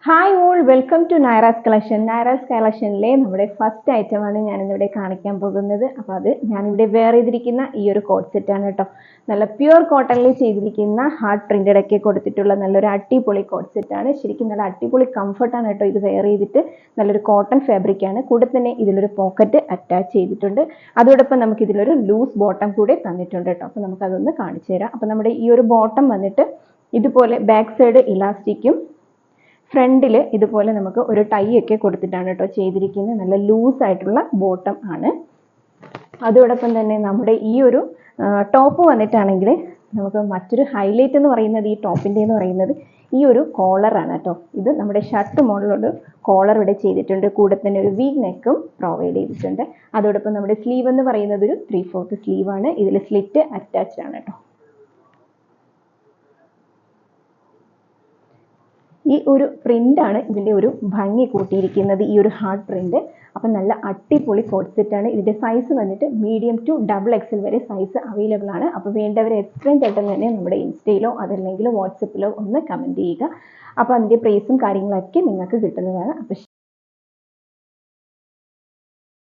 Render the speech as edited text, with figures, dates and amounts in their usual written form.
Hi all, welcome to Naira's collection. Naira's കളക്ഷനിലെ നമ്മുടെ first ഐറ്റമാണ് ഞാനിന്നിവിടെ കാണിക്കാൻ പോകുന്നത്. അപ്പോൾ അത് ഞാനിവിടെ വെയർ ചെയ്തിരിക്കുന്ന ഈ ഒരു കോട്ട് സെറ്റാണ് കേട്ടോ. നല്ല പ്യുവർ കോട്ടണിൽ ചെയ്തിരിക്കുന്ന ഹാർഡ് പ്രിന്റഡ് ഒക്കെ കൊടുത്തിട്ടുള്ള നല്ലൊരു അടിപൊളി കോട്ട് സെറ്റാണ്. ശരിക്കും നല്ല അടിപൊളി കംഫർട്ടാണ് കേട്ടോ. ഇത് വെയർ ചെയ്തിട്ട് നല്ലൊരു കോട്ടൺ ഫാബ്രിക് ആണ്. കൂടെ തന്നെ ഇതിലൊരു പോക്കറ്റ് അറ്റാച്ച് ചെയ്തിട്ടുണ്ട്. അതോടൊപ്പം നമുക്ക് ഇതിലൊരു ലൂസ് ബോട്ടം കൂടെ തന്നിട്ടുണ്ട് കേട്ടോ. അപ്പോൾ നമുക്കതൊന്ന് കാണിച്ചു തരാം. അപ്പോൾ നമ്മുടെ ഈ ഒരു ബോട്ടം വന്നിട്ട് ഇതുപോലെ ബാക്ക് സൈഡ് ഇലാസ്റ്റിക്കും ഫ്രണ്ടിൽ ഇതുപോലെ നമുക്ക് ഒരു ടൈ ഒക്കെ കൊടുത്തിട്ടാണ് കേട്ടോ ചെയ്തിരിക്കുന്നത്. നല്ല ലൂസ് ആയിട്ടുള്ള ബോട്ടം ആണ്. അതോടൊപ്പം തന്നെ നമ്മുടെ ഈ ഒരു ടോപ്പ് വന്നിട്ടാണെങ്കിൽ നമുക്ക് മറ്റൊരു ഹൈലൈറ്റ് എന്ന് പറയുന്നത് ഈ ടോപ്പിൻ്റെ എന്ന് പറയുന്നത് ഈ ഒരു കോളറാണ് കേട്ടോ. ഇത് നമ്മുടെ ഷർട്ട് മോഡലോട് കോളർ ഇവിടെ ചെയ്തിട്ടുണ്ട്. കൂടെ തന്നെ ഒരു വി നെക്കും പ്രൊവൈഡ് ചെയ്തിട്ടുണ്ട്. അതോടൊപ്പം നമ്മുടെ സ്ലീവ് എന്ന് പറയുന്നത് ഒരു 3/4 സ്ലീവാണ്. ഇതിൽ സ്ലിറ്റ് അറ്റാച്ച്ഡ് ആണ് കേട്ടോ. ഈ ഒരു പ്രിൻ്റാണ് ഇതിൻ്റെ ഒരു ഭംഗി കൂട്ടിയിരിക്കുന്നത്, ഈ ഒരു ഹാർഡ് പ്രിൻ്റ്. അപ്പം നല്ല അടിപൊളി കോട്ട് സെറ്റാണ്. ഇതിൻ്റെ സൈസ് വന്നിട്ട് മീഡിയം ടു XXL വരെ സൈസ് അവൈലബിൾ ആണ്. അപ്പോൾ വേണ്ടവർ എത്രയും പെട്ടെന്ന് തന്നെ നമ്മുടെ ഇൻസ്റ്റയിലോ അതല്ലെങ്കിൽ വാട്സപ്പിലോ ഒന്ന് കമൻറ്റ് ചെയ്യുക. അപ്പോൾ അതിൻ്റെ പ്രൈസും കാര്യങ്ങളൊക്കെ നിങ്ങൾക്ക് കിട്ടുന്നതാണ്. അപ്പോൾ